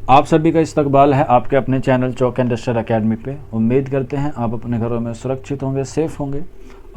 आप सभी का इस्तकबाल है आपके अपने channel chalk and duster academy पे। उम्मीद करते हैं आप अपने घरों में सुरक्षित होंगे, सेफ़ होंगे।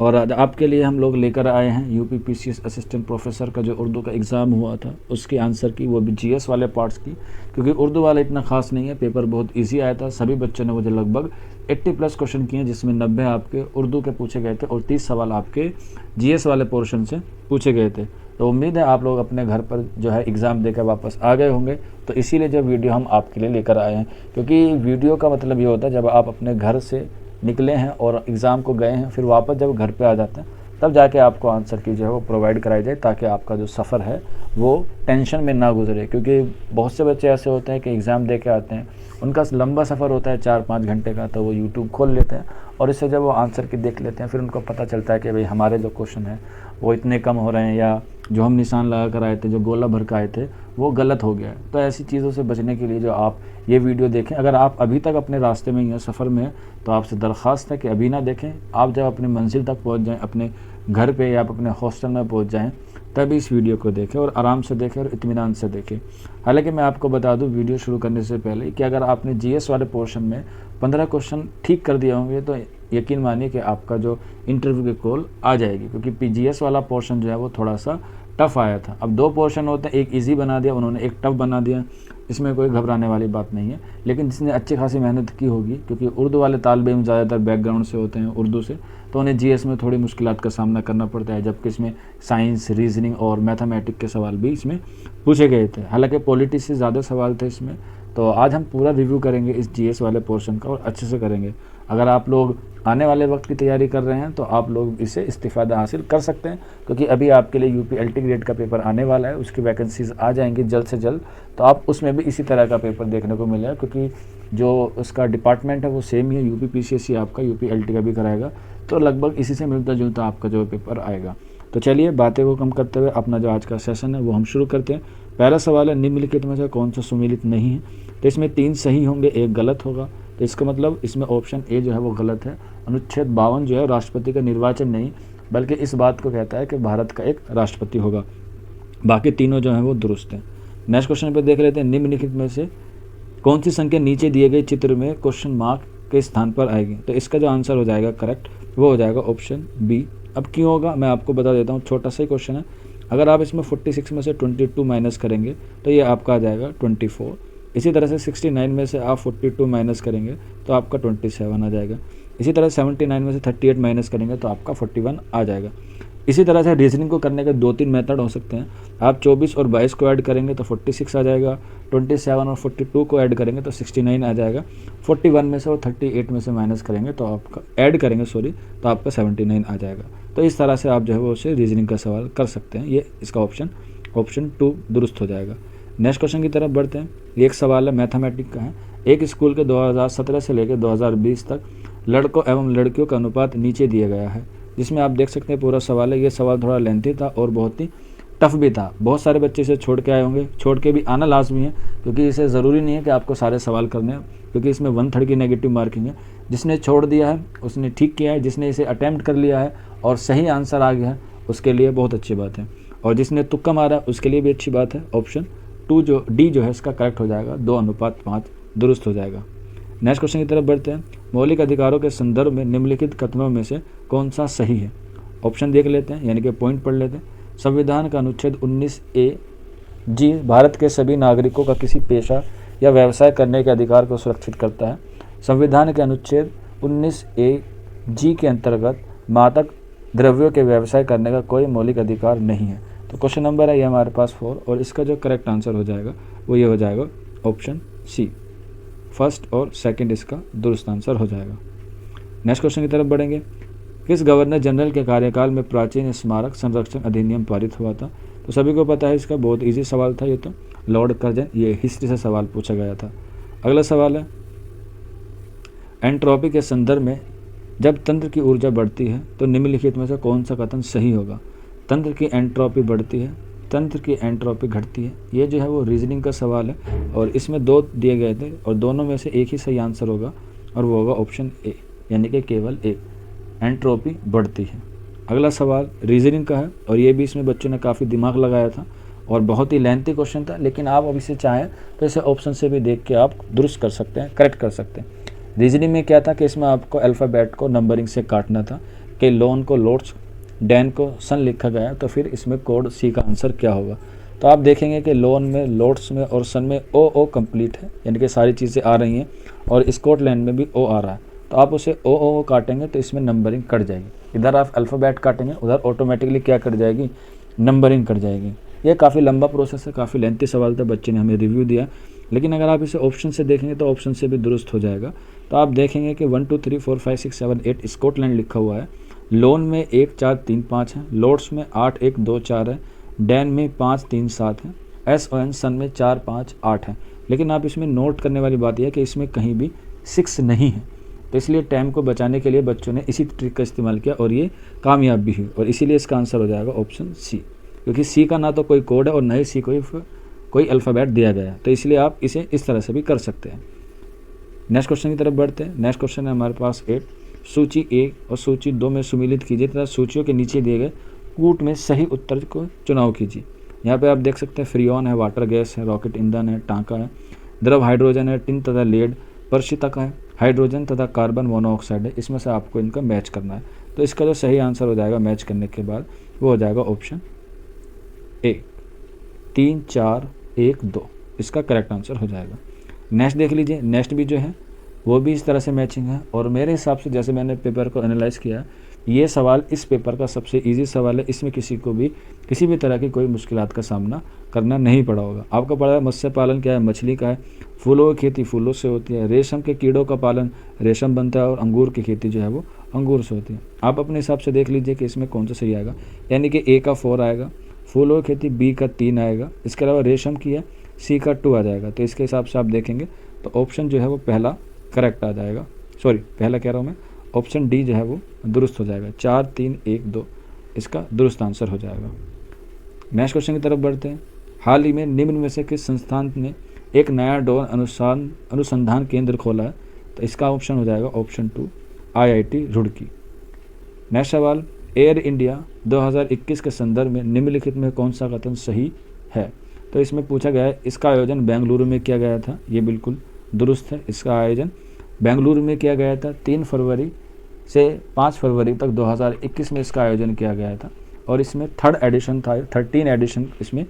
और आज आपके लिए हम लोग लेकर आए हैं यूपी पीसीएस असिस्टेंट प्रोफेसर का जो उर्दू का एग्ज़ाम हुआ था उसकी आंसर की, वो भी जीएस वाले पार्ट्स की। क्योंकि उर्दू वाला इतना खास नहीं है, पेपर बहुत इजी आया था। सभी बच्चों ने मुझे लगभग 80+ क्वेश्चन किए, जिसमें 90 आपके उर्दू के पूछे गए थे और 30 सवाल आपके जीएस वाले पोर्शन से पूछे गए थे। तो उम्मीद है आप लोग अपने घर पर जो है एग्ज़ाम देकर वापस आ गए होंगे। तो इसीलिए जो वीडियो हम आपके लिए लेकर आए हैं, क्योंकि वीडियो का मतलब ये होता है जब आप अपने घर से निकले हैं और एग्ज़ाम को गए हैं, फिर वापस जब घर पे आ जाते हैं तब जाके आपको आंसर की जो है वो प्रोवाइड कराई जाए, ताकि आपका जो सफ़र है वो टेंशन में ना गुजरे। क्योंकि बहुत से बच्चे ऐसे होते हैं कि एग्ज़ाम दे के आते हैं, उनका लंबा सफ़र होता है 4-5 घंटे का, तो वो यूट्यूब खोल लेते हैं और इससे जब वो आंसर की देख लेते हैं फिर उनको पता चलता है कि भाई हमारे जो क्वेश्चन है वो इतने कम हो रहे हैं, या जो हम निशान लगा कर आए थे, जो गोला भर के आए थे, वो गलत हो गया है। तो ऐसी चीज़ों से बचने के लिए जो आप ये वीडियो देखें, अगर आप अभी तक अपने रास्ते में ही हैं, सफ़र में हैं, तो आपसे दरख्वास्त है कि अभी ना देखें। आप जब अपनी मंजिल तक पहुंच जाएं, अपने घर पे या आप अपने हॉस्टल में पहुंच जाएं, तभी इस वीडियो को देखें और आराम से देखें और इत्मीनान से देखें। हालांकि मैं आपको बता दूं वीडियो शुरू करने से पहले कि अगर आपने जीएस वाले पोर्शन में 15 क्वेश्चन ठीक कर दिए होंगे तो यकीन मानिए कि आपका जो इंटरव्यू की कॉल आ जाएगी। क्योंकि पीजीएस वाला पोर्शन जो है वो थोड़ा सा टफ़ आया था। अब 2 पोर्शन होते हैं, एक इजी बना दिया उन्होंने, एक टफ़ बना दिया। इसमें कोई घबराने वाली बात नहीं है। लेकिन जिसने अच्छी खासी मेहनत की होगी, क्योंकि उर्दू वाले तालिबे इल्म ज़्यादातर बैकग्राउंड से होते हैं उर्दू से, तो उन्हें जीएस में थोड़ी मुश्किलात का सामना करना पड़ता है। जबकि इसमें साइंस, रीजनिंग और मैथमेटिक्स के सवाल भी इसमें पूछे गए थे। हालांकि पॉलिटिक्स से ज़्यादा सवाल थे इसमें। तो आज हम पूरा रिव्यू करेंगे इस जीएस वाले पोर्शन का और अच्छे से करेंगे। अगर आप लोग आने वाले वक्त की तैयारी कर रहे हैं तो आप लोग इससे इस्तिफ़ादा हासिल कर सकते हैं, क्योंकि अभी आपके लिए यूपीएलटी ग्रेड का पेपर आने वाला है, उसकी वैकेंसीज़ आ जाएंगी जल्द से जल्द। तो आप उसमें भी इसी तरह का पेपर देखने को मिलेगा, क्योंकि जो उसका डिपार्टमेंट है वो सेम ही है। यूपी पीसीएस आपका यूपीएलटी का भी कराएगा, तो लगभग इसी से मिलता जुलता आपका जो पेपर आएगा। तो चलिए बातें को कम करते हुए अपना जो आज का सेशन है वो हम शुरू करते हैं। पहला सवाल है, निम्नलिखित में से कौन सा सुमेलित नहीं है? तो इसमें 3 सही होंगे, 1 गलत होगा। तो इसका मतलब इसमें ऑप्शन ए जो है वो गलत है। अनुच्छेद 52 जो है राष्ट्रपति का निर्वाचन नहीं, बल्कि इस बात को कहता है कि भारत का एक राष्ट्रपति होगा। बाकी तीनों जो हैं वो दुरुस्त हैं। नेक्स्ट क्वेश्चन पे देख लेते हैं, निम्नलिखित में से कौन सी संख्या नीचे दिए गए चित्र में क्वेश्चन मार्क के स्थान पर आएगी? तो इसका जो आंसर हो जाएगा करेक्ट, वो हो जाएगा ऑप्शन बी। अब क्यों होगा मैं आपको बता देता हूँ, छोटा सा ही क्वेश्चन है। अगर आप इसमें 46 में से 22 माइनस करेंगे तो ये आपका आ जाएगा 24। इसी तरह से 69 में से आप 42 माइनस करेंगे तो आपका 27 आ जाएगा। इसी तरह 79 में से 38 माइनस करेंगे तो आपका 41 आ जाएगा। इसी तरह से रीजनिंग को करने के 2-3 मेथड हो सकते हैं। आप 24 और 22 को ऐड करेंगे तो 46 आ जाएगा। 27 और 42 को ऐड करेंगे तो 69 आ जाएगा। 41 में से और 38 में से माइनस करेंगे तो आपका ऐड करेंगे तो आपका 79 आ जाएगा। तो इस तरह से आप जो है वो उससे रीजनिंग का सवाल कर सकते हैं। ये इसका ऑप्शन 2 दुरुस्त हो जाएगा। नेक्स्ट क्वेश्चन की तरफ बढ़ते हैं। एक सवाल है मैथमेटिक्स का है। एक स्कूल के 2017 से लेकर 2020 तक लड़कों एवं लड़कियों का अनुपात नीचे दिया गया है, जिसमें आप देख सकते हैं पूरा सवाल है। ये सवाल थोड़ा लेंथी था और बहुत ही टफ भी था। बहुत सारे बच्चे इसे छोड़ के आए होंगे, छोड़ के भी आना लाजमी है, क्योंकि इसे ज़रूरी नहीं है कि आपको सारे सवाल करने हैं, क्योंकि इसमें 1/3 की नेगेटिव मार्किंग है। जिसने छोड़ दिया है उसने ठीक किया है, जिसने इसे अटैम्प्ट कर लिया है और सही आंसर आ गया है उसके लिए बहुत अच्छी बात है, और जिसने तुक्का मारा है उसके लिए भी अच्छी बात है। ऑप्शन 2 जो डी जो है इसका करेक्ट हो जाएगा, 2:5 दुरुस्त हो जाएगा। नेक्स्ट क्वेश्चन की तरफ बढ़ते हैं। मौलिक अधिकारों के संदर्भ में निम्नलिखित कथनों में से कौन सा सही है? ऑप्शन देख लेते हैं, यानी कि पॉइंट पढ़ लेते हैं। संविधान का अनुच्छेद 19A जी भारत के सभी नागरिकों का किसी पेशा या व्यवसाय करने के अधिकार को सुरक्षित करता है। संविधान के अनुच्छेद 19A जी के अंतर्गत मादक द्रव्यों के व्यवसाय करने का कोई मौलिक अधिकार नहीं है। तो क्वेश्चन नंबर है ये हमारे पास 4, और इसका जो करेक्ट आंसर हो जाएगा वो ये हो जाएगा ऑप्शन सी। फर्स्ट और सेकंड इसका दुरुस्त आंसर हो जाएगा। नेक्स्ट क्वेश्चन की तरफ बढ़ेंगे। किस गवर्नर जनरल के कार्यकाल में प्राचीन स्मारक संरक्षण अधिनियम पारित हुआ था? तो सभी को पता है, इसका बहुत इजी सवाल था ये तो, लॉर्ड कर्जन। ये हिस्ट्री से सवाल पूछा गया था। अगला सवाल है, एंट्रोपी के संदर्भ में जब तंत्र की ऊर्जा बढ़ती है तो निम्नलिखित में से कौन सा कथन सही होगा? तंत्र की एंट्रोपी बढ़ती है, तंत्र की एंट्रोपी घटती है। ये जो है वो रीजनिंग का सवाल है और इसमें 2 दिए गए थे और दोनों में से एक ही सही आंसर होगा, और वो होगा ऑप्शन ए, यानी कि केवल एक, एंट्रोपी बढ़ती है। अगला सवाल रीजनिंग का है और ये भी इसमें बच्चों ने काफ़ी दिमाग लगाया था और बहुत ही लेंथी क्वेश्चन था, लेकिन आप अब इसे चाहें तो इसे ऑप्शन से भी देख के आप दुरुस्त कर सकते हैं, करेक्ट कर सकते हैं। रीजनिंग में क्या था कि इसमें आपको अल्फ़ाबेट को नंबरिंग से काटना था कि लोन को लोड्स, डैन को सन लिखा गया, तो फिर इसमें कोड सी का आंसर क्या होगा। तो आप देखेंगे कि लोन में, लोड्स में और सन में ओ कंप्लीट है, यानी कि सारी चीज़ें आ रही हैं, और स्कॉटलैंड में भी ओ आ रहा है। तो आप उसे ओ काटेंगे तो इसमें नंबरिंग कट जाएगी। इधर आप अल्फ़ाबेट काटेंगे, उधर ऑटोमेटिकली क्या कट जाएगी, नंबरिंग कट जाएगी। ये काफ़ी लंबा प्रोसेस है, काफ़ी लेंथी सवाल था, बच्चे ने हमें रिव्यू दिया, लेकिन अगर आप इसे ऑप्शन से देखेंगे तो ऑप्शन से भी दुरुस्त हो जाएगा। तो आप देखेंगे कि 1 2 3 4 5 6 7 8 स्कॉटलैंड लिखा हुआ है, लोन में 1 4 3 5 है, लोड्स में 8 1 2 4 है, डैन में 5 3 7 है, SON सन में 4 5 8 है। लेकिन आप इसमें नोट करने वाली बात यह है कि इसमें कहीं भी 6 नहीं है। तो इसलिए टाइम को बचाने के लिए बच्चों ने इसी ट्रिक का इस्तेमाल किया और ये कामयाब भी हुई, और इसीलिए इसका आंसर हो जाएगा ऑप्शन सी, क्योंकि सी का ना तो कोई कोड है और ना ही सी कोई अल्फ़ाबेट दिया गया है। तो इसलिए आप इसे इस तरह से भी कर सकते हैं। नेक्स्ट क्वेश्चन की तरफ बढ़ते हैं। नेक्स्ट क्वेश्चन है हमारे पास 8, सूची 1 और सूची 2 में सुमिलित कीजिए तथा सूचियों के नीचे दिए गए कूट में सही उत्तर को चुनाव कीजिए। यहाँ पे आप देख सकते हैं फ्रीऑन है, वाटर गैस है, रॉकेट ईंधन है, टांका है, द्रव हाइड्रोजन है, टिन तथा लेड, परशितक है, हाइड्रोजन तथा कार्बन मोनोऑक्साइड है। इसमें से आपको इनका मैच करना है। तो इसका जो सही आंसर हो जाएगा मैच करने के बाद वो हो जाएगा ऑप्शन ए, 3 4 1 2 इसका करेक्ट आंसर हो जाएगा। नेक्स्ट देख लीजिए। नेक्स्ट भी जो है वो भी इस तरह से मैचिंग है, और मेरे हिसाब से जैसे मैंने पेपर को एनालाइज किया, ये सवाल इस पेपर का सबसे इजी सवाल है। इसमें किसी को भी किसी भी तरह की कोई मुश्किलात का सामना करना नहीं पड़ा होगा। आपको पता है मत्स्य पालन क्या है, मछली का है, फूलों की खेती फूलों से होती है, रेशम के कीड़ों का पालन रेशम बनता है, और अंगूर की खेती जो है वो अंगूर से होती है। आप अपने हिसाब से देख लीजिए कि इसमें कौन सा सही आएगा, यानी कि ए का 4 आएगा, फूलों की खेती बी का 3 आएगा, इसके अलावा रेशम की है सी का 2 आ जाएगा। तो इसके हिसाब से आप देखेंगे तो ऑप्शन जो है वो पहला करेक्ट आ जाएगा, सॉरी पहला कह रहा हूँ मैं, ऑप्शन डी जो है वो दुरुस्त हो जाएगा। 4 3 1 2 इसका दुरुस्त आंसर हो जाएगा। नेक्स्ट क्वेश्चन की तरफ बढ़ते हैं। हाल ही में निम्न में से किस संस्थान ने एक नया ड्रोन अनुसंधान केंद्र खोला है? तो इसका ऑप्शन हो जाएगा ऑप्शन 2 IIT रुड़की। नेक्स्ट सवाल, एयर इंडिया 2021 के संदर्भ में निम्नलिखित में कौन सा कथन सही है? तो इसमें पूछा गया है इसका आयोजन बेंगलुरु में किया गया था, ये बिल्कुल दुरुस्त है। इसका आयोजन बेंगलुरु में किया गया था, 3 फरवरी से 5 फरवरी तक 2021 में इसका आयोजन किया गया था, और इसमें 3rd एडिशन था, 13 एडिशन इसमें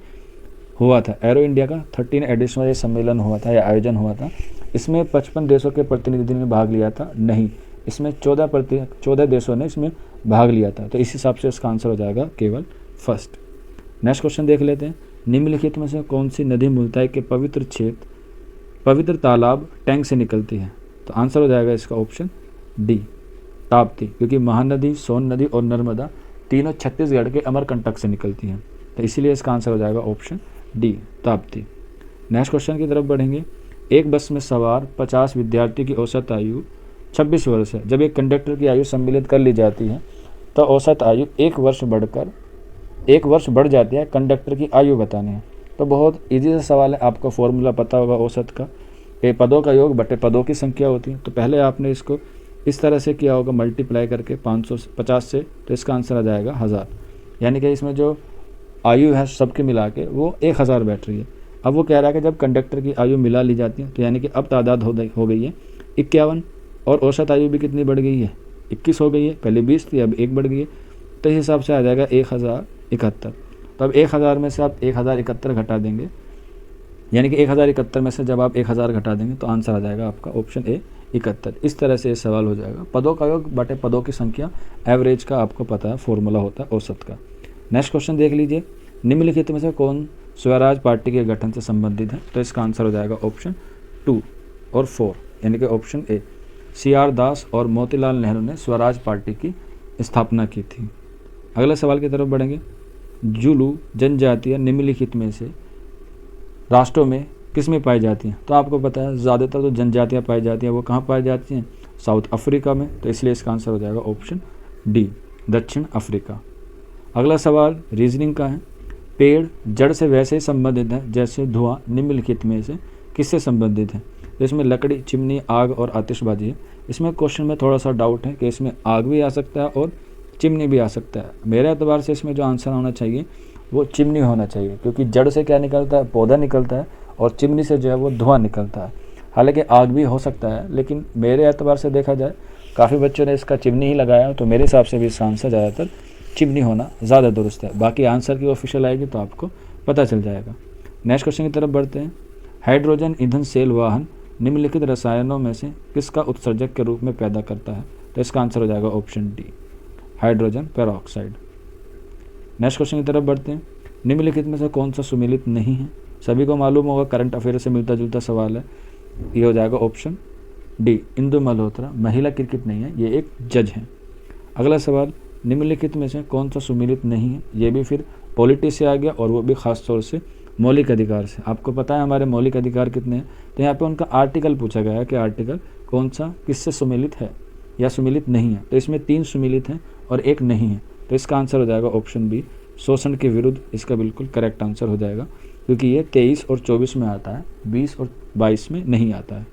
हुआ था। एरो इंडिया का 13 एडिशन ये सम्मेलन हुआ था या आयोजन हुआ था। इसमें 55 देशों के प्रतिनिधि ने भाग लिया था, नहीं, इसमें 14 देशों ने इसमें भाग लिया था। तो इस हिसाब से इसका आंसर हो जाएगा केवल फर्स्ट। नेक्स्ट क्वेश्चन देख लेते हैं। निम्नलिखित में से कौन सी नदी मुल्ताई के पवित्र तालाब टैंक से निकलती है? तो आंसर हो जाएगा इसका ऑप्शन डी, ताप्ती, क्योंकि महानदी, सोन नदी और नर्मदा तीनों छत्तीसगढ़ के अमरकंटक से निकलती हैं। तो इसीलिए इसका आंसर हो जाएगा option D, Tapti. Next question की तरफ बढ़ेंगे। एक बस में सवार 50 विद्यार्थी की औसत आयु 26 वर्ष है। जब एक कंडक्टर की आयु सम्मिलित कर ली जाती है तो औसत आयु 1 वर्ष बढ़ जाती है। कंडक्टर की आयु बतानी है। तो बहुत इजी सा सवाल है, आपको फॉर्मूला पता होगा औसत का, पदों का योग बटे पदों की संख्या होती है। तो पहले आपने इसको इस तरह से किया होगा, मल्टीप्लाई करके 550 से, तो इसका आंसर आ जाएगा 1000, यानी कि इसमें जो आयु है सबके मिला के वो 1000 बैठ रही है। अब वो कह रहा है कि जब कंडक्टर की आयु मिला ली जाती है तो यानी कि अब तादाद हो गई है 51, और औसत आयु भी कितनी बढ़ गई है, 21 हो गई है। पहले 20 थी, अब 1 बढ़ गई है। तो इस हिसाब से आ जाएगा 1071। तो अब 1000 में से आप 1071 घटा देंगे, यानी कि 1071 में से जब आप 1000 घटा देंगे तो आंसर आ जाएगा आपका ऑप्शन ए, 71। इस तरह से ये सवाल हो जाएगा। पदों का योग बटे पदों की संख्या, एवरेज का आपको पता है फॉर्मूला होता है औसत का। नेक्स्ट क्वेश्चन देख लीजिए। निम्नलिखित में से कौन स्वराज पार्टी के गठन से संबंधित है? तो इसका आंसर हो जाएगा ऑप्शन 2 और 4, यानी कि ऑप्शन ए, CR दास और मोतीलाल नेहरू ने स्वराज पार्टी की स्थापना की थी। अगले सवाल की तरफ बढ़ेंगे। जुलू जनजातियाँ निम्नलिखित में से राष्ट्रों में किस में पाई जाती हैं? तो आपको पता है ज़्यादातर जो जनजातियाँ पाई जाती हैं वो कहाँ पाई जाती हैं? साउथ अफ्रीका में। तो इसलिए इसका आंसर हो जाएगा ऑप्शन डी, दक्षिण अफ्रीका। अगला सवाल रीजनिंग का है। पेड़ जड़ से वैसे ही संबंधित है जैसे धुआं निम्नलिखित में से किससे संबंधित है? तो इसमें लकड़ी, चिमनी, आग और आतिशबाजी है। इसमें क्वेश्चन में थोड़ा सा डाउट है कि इसमें आग भी आ सकता है और चिमनी भी आ सकता है। मेरे एतबार से इसमें जो आंसर होना चाहिए वो चिमनी होना चाहिए, क्योंकि जड़ से क्या निकलता है, पौधा निकलता है, और चिमनी से जो है वो धुआं निकलता है। हालांकि आग भी हो सकता है, लेकिन मेरे एतबार से देखा जाए काफ़ी बच्चों ने इसका चिमनी ही लगाया, तो मेरे हिसाब से भी इसका आंसर ज़्यादातर चिमनी होना ज़्यादा दुरुस्त है। बाकी आंसर की ऑफिशियल आएगी तो आपको पता चल जाएगा। नेक्स्ट क्वेश्चन की तरफ बढ़ते हैं। हाइड्रोजन ईंधन सेल वाहन निम्नलिखित रसायनों में से किसका उत्सर्जक के रूप में पैदा करता है? तो इसका आंसर हो जाएगा option D, hydrogen peroxide. Next question की तरफ बढ़ते हैं। निम्नलिखित में से कौन सा सुमेलित नहीं है? सभी को मालूम होगा, करंट अफेयर से मिलता जुलता सवाल है। ये हो जाएगा ऑप्शन डी, इंदु मल्होत्रा। महिला क्रिकेट नहीं है, ये एक जज हैं। अगला सवाल, निम्नलिखित में से कौन सा सुमेलित नहीं है? ये भी फिर पॉलिटी से आ गया, और वो भी खास तौर से मौलिक अधिकार से। आपको पता है हमारे मौलिक अधिकार कितने हैं, तो यहाँ पे उनका आर्टिकल पूछा गया है कि आर्टिकल कौन सा किससे सुमेलित है या सुमेलित नहीं है। तो इसमें 3 सुमेलित हैं और 1 नहीं है, तो इसका आंसर हो जाएगा ऑप्शन बी, शोषण के विरुद्ध। इसका बिल्कुल करेक्ट आंसर हो जाएगा, क्योंकि ये 23 और 24 में आता है, 20 और 22 में नहीं आता है।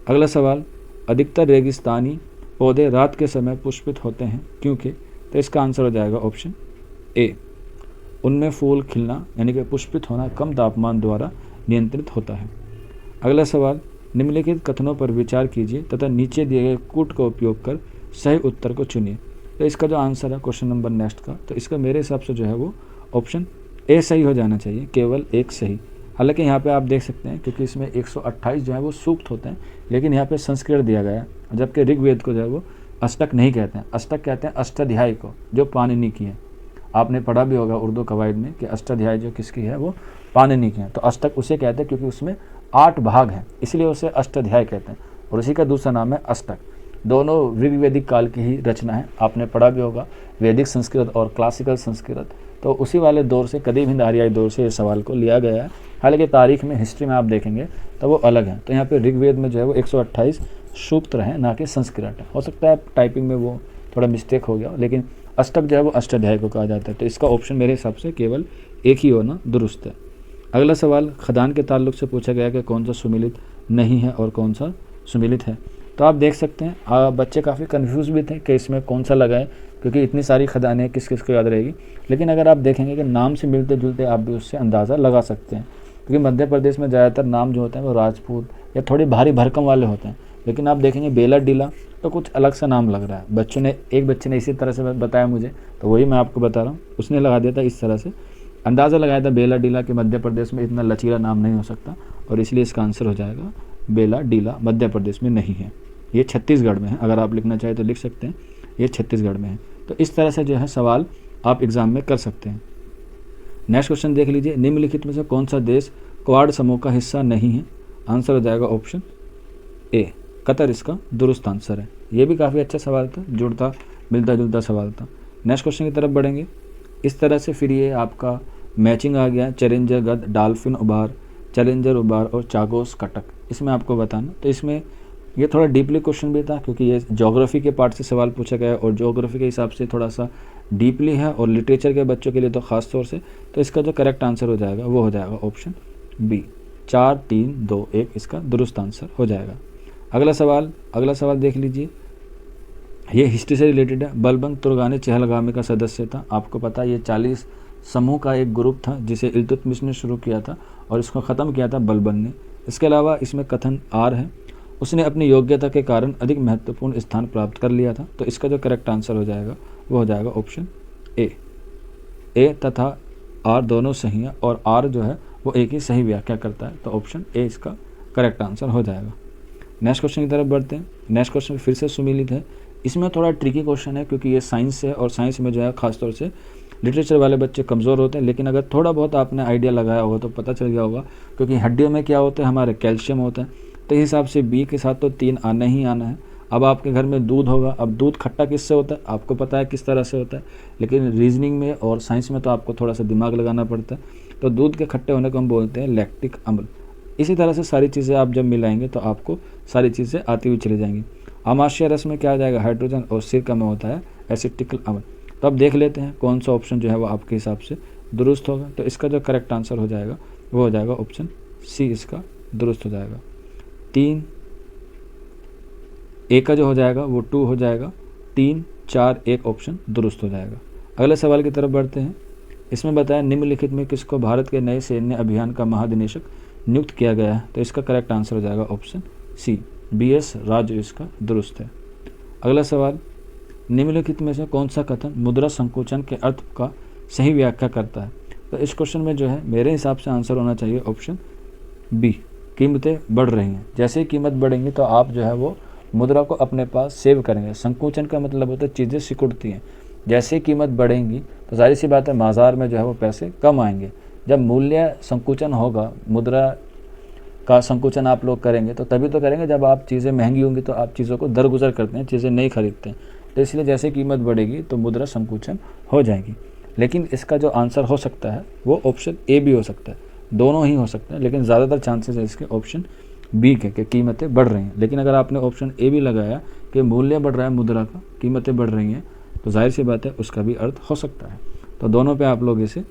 अगला सवाल, अधिकतर रेगिस्तानी पौधे रात के समय पुष्पित होते हैं क्योंकि? तो इसका आंसर हो जाएगा ऑप्शन ए, उनमें फूल खिलना यानी कि पुष्पित होना कम तापमान द्वारा नियंत्रित होता है। अगला सवाल, निम्नलिखित कथनों पर विचार कीजिए तथा नीचे दिए गए कूट का उपयोग कर सही उत्तर को चुनिए। तो इसका जो आंसर है क्वेश्चन नंबर नेक्स्ट का, तो इसका मेरे हिसाब से जो है वो ऑप्शन ए सही हो जाना चाहिए, केवल एक सही। हालांकि यहाँ पे आप देख सकते हैं, क्योंकि इसमें 128 जो है वो सूक्त होते हैं, लेकिन यहाँ पे संस्कृत दिया गया है, जबकि ऋग्वेद को जो है वो अष्टक नहीं कहते हैं। अष्टक कहते हैं अष्टाध्यायी को, जो पाणिनि की है। आपने पढ़ा भी होगा उर्दू कवायद में कि अष्टाध्यायी जो किसकी है, वो पाणिनि की है। तो अष्टक उसे कहते हैं क्योंकि उसमें 8 भाग हैं, इसलिए उसे अष्टाध्यायी कहते हैं, और उसी का दूसरा नाम है अष्टक। दोनों ऋग्वेदिक काल की ही रचना है। आपने पढ़ा भी होगा वैदिक संस्कृत और क्लासिकल संस्कृत, तो उसी वाले दौर से, कदीम हिंद आर्याई दौर से इस सवाल को लिया गया है। हालांकि तारीख में, हिस्ट्री में आप देखेंगे तो वो अलग है। तो यहाँ पे ऋग्वेद में जो है वो 128 सूक्त हैं, ना कि संस्कृत है। हो सकता है टाइपिंग में वो थोड़ा मिस्टेक हो गया, लेकिन अष्टक जो है वो अष्टाध्यायी को कहा जाता है। तो इसका ऑप्शन मेरे हिसाब से केवल एक ही होना दुरुस्त है। अगला सवाल खदान के ताल्लुक से पूछा गया कि कौन सा सुमेलित नहीं है और कौन सा सुमेलित है। तो आप देख सकते हैं बच्चे काफ़ी कंफ्यूज भी थे कि इसमें कौन सा लगाए, क्योंकि इतनी सारी खदानें किस किस को याद रहेगी। लेकिन अगर आप देखेंगे कि नाम से मिलते जुलते आप भी उससे अंदाज़ा लगा सकते हैं, क्योंकि मध्य प्रदेश में ज़्यादातर नाम जो होते हैं वो राजपूत या थोड़े भारी भरकम वाले होते हैं। लेकिन आप देखेंगे बेला डीला तो कुछ अलग सा नाम लग रहा है। एक बच्चे ने इसी तरह से बताया मुझे, तो वही मैं आपको बता रहा हूँ। उसने लगा दिया था इस तरह से, अंदाज़ा लगाया था बेला डीला कि मध्य प्रदेश में इतना लचीला नाम नहीं हो सकता, और इसलिए इसका आंसर हो जाएगा बेला डीला। मध्य प्रदेश में नहीं है, ये छत्तीसगढ़ में है। अगर आप लिखना चाहें तो लिख सकते हैं, ये छत्तीसगढ़ में है। तो इस तरह से जो है सवाल आप एग्ज़ाम में कर सकते हैं। नेक्स्ट क्वेश्चन देख लीजिए, निम्नलिखित में से कौन सा देश क्वाड समूह का हिस्सा नहीं है? आंसर हो जाएगा ऑप्शन ए, कतर इसका दुरुस्त आंसर है। ये भी काफ़ी अच्छा सवाल था, जुड़ता मिलता जुलता सवाल था। नेक्स्ट क्वेश्चन की तरफ बढ़ेंगे। इस तरह से फिर ये आपका मैचिंग आ गया, चैलेंजर गद, डॉल्फिन उबार, चैलेंजर उबार और चागोस कटक। इसमें आपको बताना, तो इसमें ये थोड़ा डीपली क्वेश्चन भी था, क्योंकि ये ज्योग्राफी के पार्ट से सवाल पूछा गया है, और ज्योग्राफी के हिसाब से थोड़ा सा डीपली है, और लिटरेचर के बच्चों के लिए तो ख़ास तौर से। तो इसका जो करेक्ट आंसर हो जाएगा वो हो जाएगा ऑप्शन बी, 4 3 2 1 इसका दुरुस्त आंसर हो जाएगा। अगला सवाल देख लीजिए, ये हिस्ट्री से रिलेटेड है। बलबंग तुर्गानी चहलगामी का सदस्य था। आपको पता है ये 40 समूह का एक ग्रुप था जिसे इल्तुतमिश ने शुरू किया था, और इसको ख़त्म किया था बलबंग ने। इसके अलावा इसमें कथन आर है, उसने अपनी योग्यता के कारण अधिक महत्वपूर्ण स्थान प्राप्त कर लिया था। तो इसका जो करेक्ट आंसर हो जाएगा वो हो जाएगा ऑप्शन ए तथा आर दोनों सही है, और आर जो है वो एक ही सही व्याख्या करता है। तो ऑप्शन ए इसका करेक्ट आंसर हो जाएगा। नेक्स्ट क्वेश्चन की तरफ बढ़ते हैं। नेक्स्ट क्वेश्चन फिर से सुमेलित है। इसमें थोड़ा ट्रिकी क्वेश्चन है, क्योंकि ये साइंस से, और साइंस में जो है खासतौर से लिटरेचर वाले बच्चे कमज़ोर होते हैं। लेकिन अगर थोड़ा बहुत आपने आइडिया लगाया होगा तो पता चल गया होगा, क्योंकि हड्डियों में क्या होता है, हमारे कैल्शियम होता है। तो इस हिसाब से बी के साथ तो 3 आना ही आना है। अब आपके घर में दूध होगा, अब दूध खट्टा किससे होता है आपको पता है किस तरह से होता है, लेकिन रीजनिंग में और साइंस में तो आपको थोड़ा सा दिमाग लगाना पड़ता है। तो दूध के खट्टे होने को हम बोलते हैं लैक्टिक अम्ल। इसी तरह से सारी चीज़ें आप जब मिलाएंगे तो आपको सारी चीज़ें आती हुई चली जाएंगी। आमाशय रस में क्या आ जाएगा, हाइड्रोजन, और सिरका में होता है एसिटिक अम्ल। तो अब देख लेते हैं कौन सा ऑप्शन जो है वो आपके हिसाब से दुरुस्त होगा। तो इसका जो करेक्ट आंसर हो जाएगा वो हो जाएगा ऑप्शन सी, इसका दुरुस्त हो जाएगा। 3 ए का जो हो जाएगा वो 2 हो जाएगा। 3 4 1 ऑप्शन दुरुस्त हो जाएगा। अगले सवाल की तरफ बढ़ते हैं। इसमें बताया निम्नलिखित में किसको भारत के नए सैन्य अभियान का महानिदेशक नियुक्त किया गया है, तो इसका करेक्ट आंसर हो जाएगा ऑप्शन सी, BS राजू इसका दुरुस्त है। अगला सवाल, निम्नलिखित में से कौन सा कथन मुद्रा संकोचन के अर्थ का सही व्याख्या करता है, तो इस क्वेश्चन में जो है मेरे हिसाब से आंसर होना चाहिए ऑप्शन बी, कीमतें बढ़ रही हैं। जैसे ही कीमत बढ़ेंगी तो आप जो है वो मुद्रा को अपने पास सेव करेंगे। संकोचन का मतलब होता है चीज़ें सिकुड़ती हैं। जैसे ही कीमत बढ़ेंगी तो जाहिर सी बात है बाजार में जो है वो पैसे कम आएंगे। जब मूल्य संकुचन होगा, मुद्रा का संकुचन आप लोग करेंगे तो तभी तो करेंगे जब आप चीज़ें महंगी होंगी तो आप चीज़ों को दरगुजर करते हैं, चीज़ें नहीं खरीदते हैं। तो इसलिए जैसे कीमत बढ़ेगी तो मुद्रा संकुचन हो जाएगी। लेकिन इसका जो आंसर हो सकता है वो ऑप्शन ए भी हो सकता है, दोनों ही हो सकते हैं, लेकिन ज़्यादातर चांसेस है इसके ऑप्शन बी के कि कीमतें बढ़ रही हैं। लेकिन अगर आपने ऑप्शन ए भी लगाया कि मूल्य बढ़ रहा है मुद्रा का, कीमतें बढ़ रही हैं, तो जाहिर सी बात है उसका भी अर्थ हो सकता है। तो दोनों पे आप लोग इसे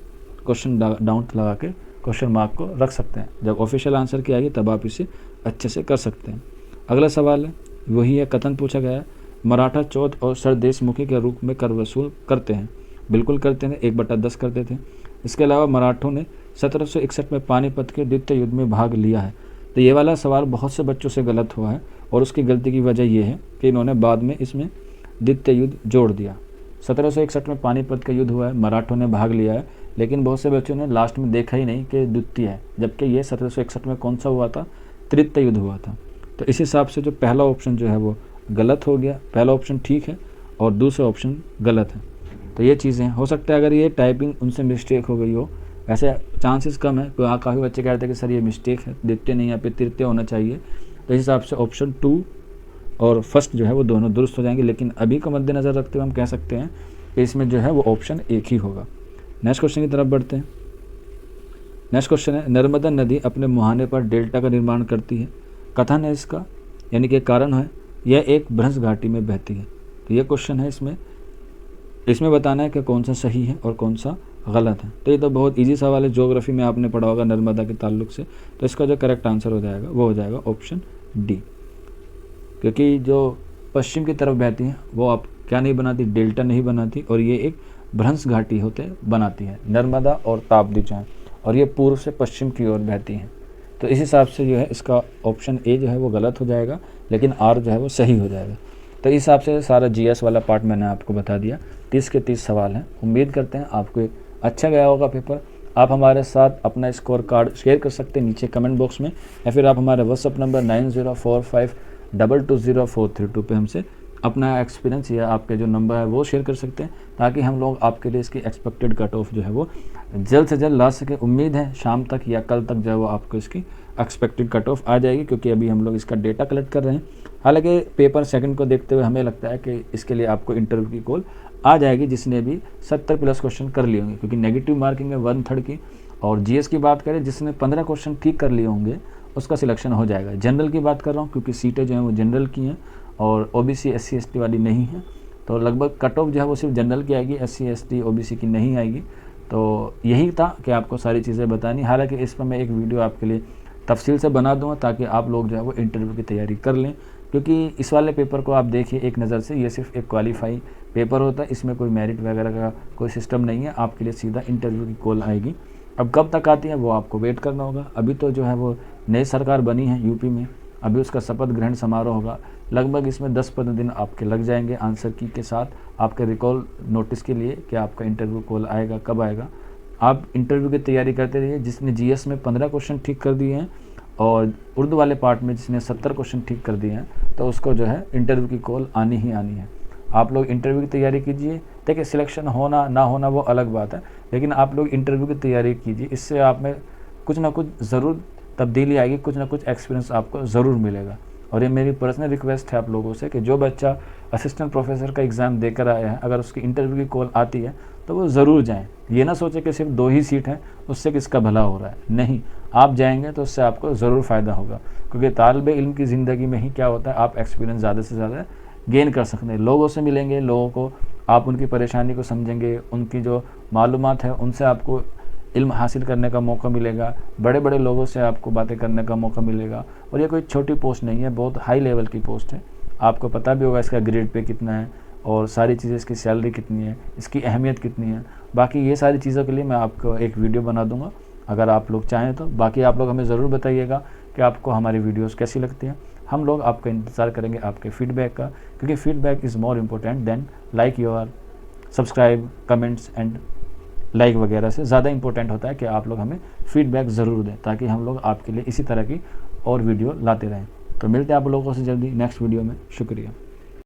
क्वेश्चन डाउट लगा के क्वेश्चन मार्क को रख सकते हैं। जब ऑफिशियल आंसर की आएगी तब आप इसे अच्छे से कर सकते हैं। अगला सवाल है वही है, कथन पूछा गया है मराठा चौथ और सरदेशमुखी के रूप में कर वसूल करते हैं। बिल्कुल करते हैं, 1/10 करते थे। इसके अलावा मराठों ने 1761 में पानीपत के द्वितीय युद्ध में भाग लिया है। तो ये वाला सवाल बहुत से बच्चों से गलत हुआ है और उसकी गलती की वजह यह है कि इन्होंने बाद में इसमें द्वितीय युद्ध जोड़ दिया। 1761 में पानीपत का युद्ध हुआ है, मराठों ने भाग लिया है, लेकिन बहुत से बच्चों ने लास्ट में देखा ही नहीं कि द्वितीय है, जबकि ये 1761 में कौन सा हुआ था, तृतीय युद्ध हुआ था। तो इस हिसाब से जो पहला ऑप्शन जो है वो गलत हो गया, पहला ऑप्शन ठीक है और दूसरा ऑप्शन गलत है। तो ये चीज़ें हो सकता है अगर ये टाइपिंग उनसे मिस्टेक हो गई हो, वैसे चांसेस कम है, काफ़ी बच्चे कहते हैं कि सर ये मिस्टेक है, द्वितीय नहीं यहाँ पे तृतीय होना चाहिए। तो इस हिसाब से ऑप्शन 2 और फर्स्ट जो है वो दोनों दुरुस्त हो जाएंगे। लेकिन अभी को मद्देनज़र रखते हुए हम कह सकते हैं कि इसमें जो है वो ऑप्शन एक ही होगा। नेक्स्ट क्वेश्चन की तरफ बढ़ते हैं। नेक्स्ट क्वेश्चन है नर्मदा नदी अपने मुहाने पर डेल्टा का निर्माण करती है। कथन है इसका, यानी कि कारण है यह एक भ्रंश घाटी में बहती है। तो ये क्वेश्चन है, इसमें बताना है कि कौन सा सही है और कौन सा गलत है। तो ये तो बहुत इजी सवाल है, ज्योग्राफी में आपने पढ़ा होगा नर्मदा के ताल्लुक से। तो इसका जो करेक्ट आंसर हो जाएगा वो हो जाएगा ऑप्शन डी, क्योंकि जो पश्चिम की तरफ बहती है वो आप क्या नहीं बनाती, डेल्टा नहीं बनाती, और ये एक भ्रंश घाटी होते बनाती है नर्मदा और ताप्ती जो है, और ये पूर्व से पश्चिम की ओर बहती हैं। तो इस हिसाब से जो है इसका ऑप्शन ए जो है वो गलत हो जाएगा, लेकिन आर जो है वो सही हो जाएगा। तो इस हिसाब से सारा जीएस वाला पार्ट मैंने आपको बता दिया। 30 के 30 सवाल हैं। उम्मीद करते हैं आपको अच्छा गया होगा पेपर। आप हमारे साथ अपना स्कोर कार्ड शेयर कर सकते हैं नीचे कमेंट बॉक्स में, या फिर आप हमारे व्हाट्सअप नंबर 9045220432 पे हमसे अपना एक्सपीरियंस या आपके जो नंबर है वो शेयर कर सकते हैं, ताकि हम लोग आपके लिए इसकी एक्सपेक्टेड कट ऑफ जो है वो जल्द से जल्द ला सके। उम्मीद है शाम तक या कल तक जो है वो आपको इसकी एक्सपेक्टेड कट ऑफ आ जाएगी, क्योंकि अभी हम लोग इसका डेटा कलेक्ट कर रहे हैं। हालांकि पेपर सेकंड को देखते हुए हमें लगता है कि इसके लिए आपको इंटरव्यू की कॉल आ जाएगी, जिसने भी 70+ क्वेश्चन कर लिए होंगे, क्योंकि नेगेटिव मार्किंग है 1/3 की। और जीएस की बात करें, जिसने 15 क्वेश्चन ठीक कर लिए होंगे उसका सिलेक्शन हो जाएगा। जनरल की बात कर रहा हूँ, क्योंकि सीटें जो हैं वो जनरल की हैं और ओबीसी SC ST वाली नहीं है, तो लगभग कट ऑफ जो है वो सिर्फ जनरल की आएगी, SC ST OBC की नहीं आएगी। तो यही था कि आपको सारी चीज़ें बतानी। हालांकि इस पर मैं एक वीडियो आपके लिए तफसील से बना दूँगा, ताकि आप लोग जो है वो इंटरव्यू की तैयारी कर लें, क्योंकि इस वाले पेपर को आप देखिए एक नज़र से, ये सिर्फ एक क्वालिफाई पेपर होता है, इसमें कोई मेरिट वगैरह का कोई सिस्टम नहीं है। आपके लिए सीधा इंटरव्यू की कॉल आएगी। अब कब तक आती है वो आपको वेट करना होगा। अभी तो जो है वो नई सरकार बनी है यूपी में, अभी उसका शपथ ग्रहण समारोह होगा। लगभग इसमें 10-15 दिन आपके लग जाएंगे आंसर की के साथ आपके रिकॉल नोटिस के लिए कि आपका इंटरव्यू कॉल आएगा, कब आएगा। आप इंटरव्यू की तैयारी करते रहिए। जिसने जीएस में 15 क्वेश्चन ठीक कर दिए हैं और उर्दू वाले पार्ट में जिसने 70 क्वेश्चन ठीक कर दिए हैं, तो उसको जो है इंटरव्यू की कॉल आनी ही आनी है। आप लोग इंटरव्यू की तैयारी कीजिए। देखिए सिलेक्शन होना ना होना वो अलग बात है, लेकिन आप लोग इंटरव्यू की तैयारी कीजिए। इससे आप में कुछ ना कुछ ज़रूर तब्दीली आएगी, कुछ ना कुछ एक्सपीरियंस आपको ज़रूर मिलेगा। और ये मेरी पर्सनल रिक्वेस्ट है आप लोगों से कि जो बच्चा असिस्टेंट प्रोफेसर का एग्ज़ाम देकर आया है, अगर उसकी इंटरव्यू की कॉल आती है तो वो ज़रूर जाएं। ये ना सोचे कि सिर्फ 2 ही सीट हैं, उससे किसका भला हो रहा है। नहीं, आप जाएंगे तो उससे आपको ज़रूर फ़ायदा होगा, क्योंकि तालिब इल्म की ज़िंदगी में ही क्या होता है, आप एक्सपीरियंस ज़्यादा से ज़्यादा गेन कर सकते हैं। लोगों से मिलेंगे, लोगों को आप उनकी परेशानी को समझेंगे, उनकी जो मालूमात है उनसे आपको इल्म हासिल करने का मौका मिलेगा। बड़े बड़े लोगों से आपको बातें करने का मौका मिलेगा। और ये कोई छोटी पोस्ट नहीं है, बहुत हाई लेवल की पोस्ट है। आपको पता भी होगा इसका ग्रेड पे कितना है, और सारी चीज़ें, इसकी सैलरी कितनी है, इसकी अहमियत कितनी है, बाकी ये सारी चीज़ों के लिए मैं आपको एक वीडियो बना दूंगा अगर आप लोग चाहें तो। बाकी आप लोग हमें ज़रूर बताइएगा कि आपको हमारी वीडियोस कैसी लगती हैं। हम लोग आपका इंतज़ार करेंगे आपके फीडबैक का, क्योंकि feedback is more important then like your subscribe, comments and like वगैरह से ज़्यादा इंपॉर्टेंट होता है कि आप लोग हमें फीडबैक ज़रूर दें, ताकि हम लोग आपके लिए इसी तरह की और वीडियो लाते रहें। तो मिलते हैं आप लोगों से जल्दी नेक्स्ट वीडियो में। शुक्रिया।